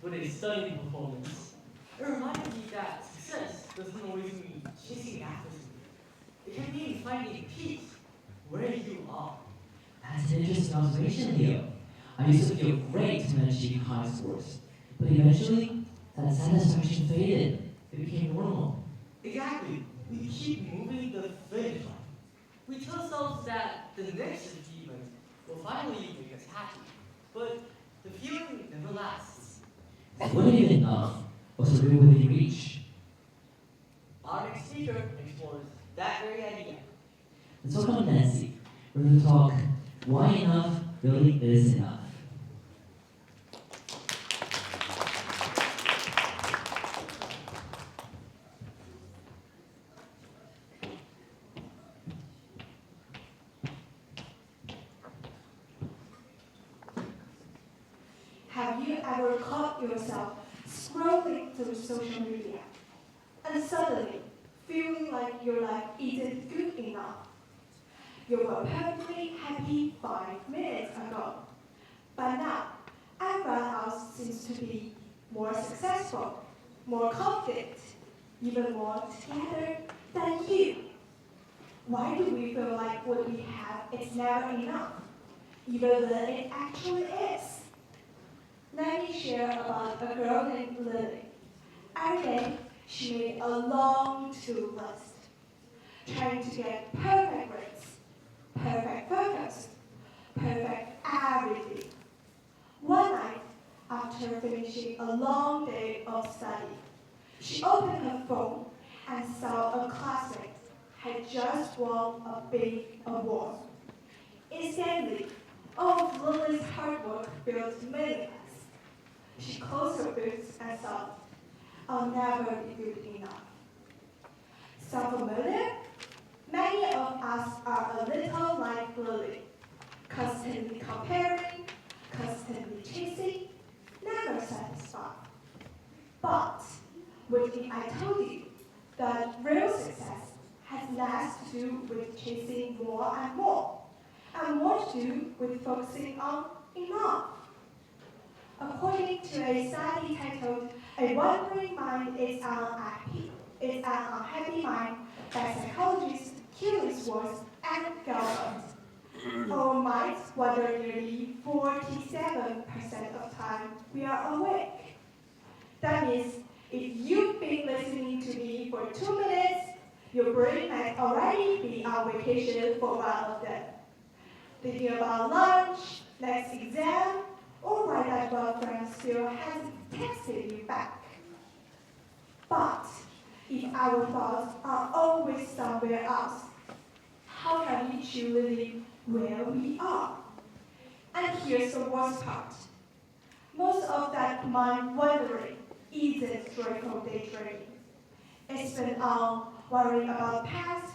with a stunning performance. It reminded me that success doesn't always mean chasing after something. It can mean finding peace where you are. That's an interesting observation, Leo. I used to feel great when achieving high scores, but eventually, that satisfaction faded. It became normal. Exactly. We keep moving the finish line. We tell ourselves that the next achievement will finally make us happy, but the feeling never lasts. It wouldn't even enough. What's the real within reach? Our next speaker explores that very idea. Let's welcome Nancy. We're going to talk why enough really is enough. Have you ever caught yourself scrolling through social media and suddenly feeling like your life isn't good enough? You were perfectly happy 5 minutes ago, but now everyone else seems to be more successful, more confident, even more together than you. Why do we feel like what we have is never enough, even when it actually is? Let me share about a girl named Lily. Every day, she made a long to-do list, trying to get perfect grades, perfect focus, perfect everything. One night, after finishing a long day of study, she opened her phone and saw a classmate had just won a big award. Instantly, all of Lily's hard work felt meaningless. She closed her books and thought, I'll never be good enough. Sound familiar? Many of us are a little like Lily, constantly comparing, constantly chasing, never satisfied. But what if I told you that real success has less to do with chasing more and more to do with focusing on enough? According to a study titled "A Wandering Mind is an Unhappy Mind" by psychologists Killingsworth and Gilbert, our minds wander nearly 47% of time we are awake. That means if you've been listening to me for 2 minutes, your brain might already be on vacation for one of them. Thinking about lunch, next exam, or why that one friend still hasn't texted you back. But if our thoughts are always somewhere else, how can we truly live where we are? And here's the worst part. Most of that mind wandering isn't joyful daydreaming. It's spent on worrying about the past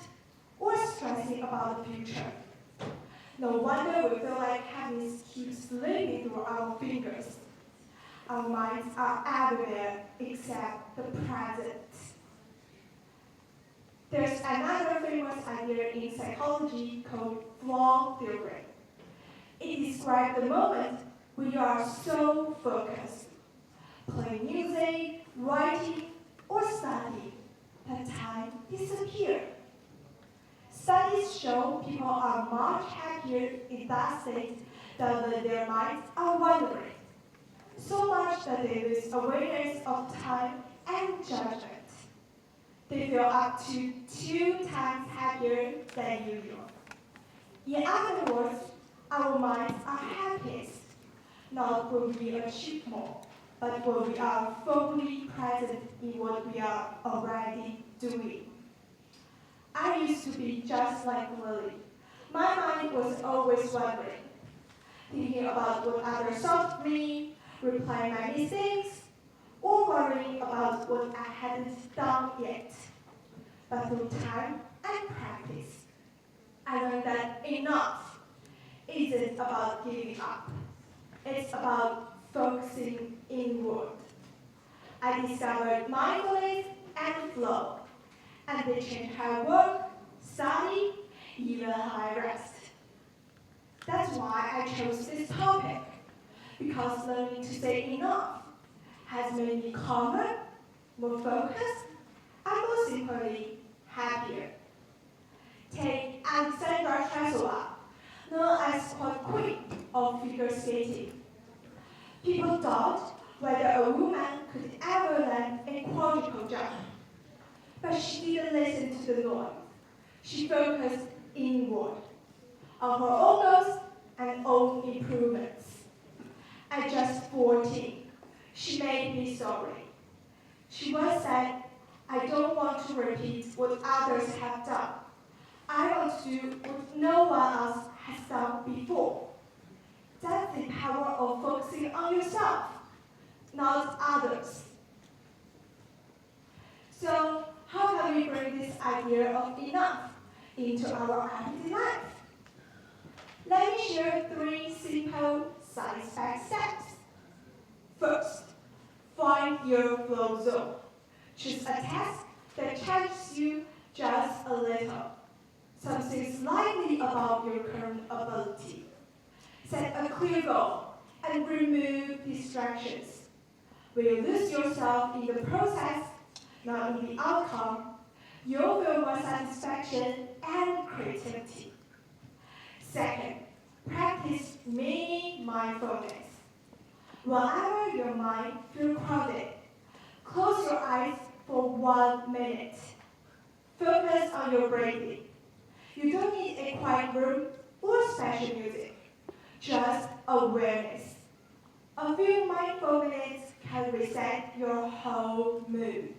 or stressing about the future. No wonder we feel like happiness keeps slipping through our fingers. Our minds are everywhere except the present. There's another famous idea in psychology called flow theory. It describes the moment when you are so focused, playing music, writing, or studying, that time disappears. Studies show people are much happier in that state than when their minds are wandering, so much that they lose awareness of time and judgment. They feel up to 2 times happier than usual. In other words, our minds are happiest, not when we achieve more, but when we are fully present in what we are already doing. I used to be just like Lily. My mind was always wandering, thinking about what others thought of me, replying my mistakes, or worrying about what I hadn't done yet. But through time and practice, I learned that enough isn't about giving up. It's about focusing inward. I discovered mindfulness and flow, and they changed how I work, study, even how I rest. That's why I chose this topic, because learning to say enough has made me calmer, more focused, and more simply, happier. Take Alexandra Trezova, known as Queen of figure skating. People doubt whether a woman could ever land a quadruple jump. But she didn't listen to the noise. She focused inward on her own goals and own improvements. At just 14, she made me sorry. She once said, "I don't want to repeat what others have done. I want to do what no one else has done before." That's the power of focusing on yourself, not others. So, how can we bring this idea of enough into our everyday life? Let me share 3 simple science-backed steps. First, find your flow zone. Choose a task that challenges you just a little, something slightly above your current ability. Set a clear goal and remove distractions. When you lose yourself in the process, not in the outcome, you'll feel more satisfaction and creativity. Second, practice mini mindfulness. Whenever your mind feels crowded, close your eyes for 1 minute. Focus on your breathing. You don't need a quiet room or special music, just awareness. A few mindful minutes can reset your whole mood.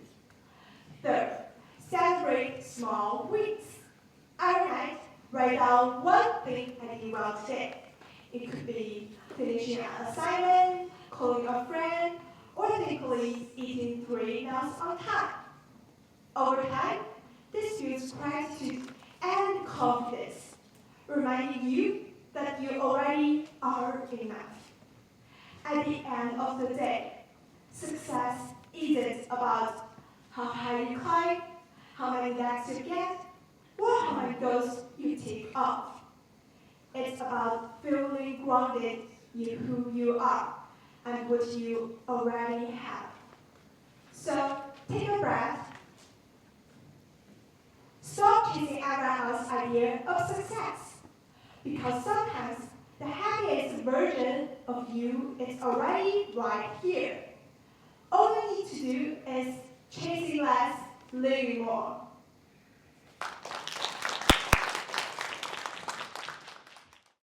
Third, celebrate small wins. Every night, write down one thing I did well today. It could be finishing an assignment, calling a friend, or simply eating 3 meals on time. Over time, this builds gratitude and confidence, reminding you that you already are enough. At the end of the day, success isn't about how high you climb, how many likes you get, or how many goals you tick off. It's about feeling grounded in who you are and what you already have. So take a breath. Stop chasing everyone else's idea of success, because sometimes the happiest version of you is already right here. All you need to do is chasing less, living more.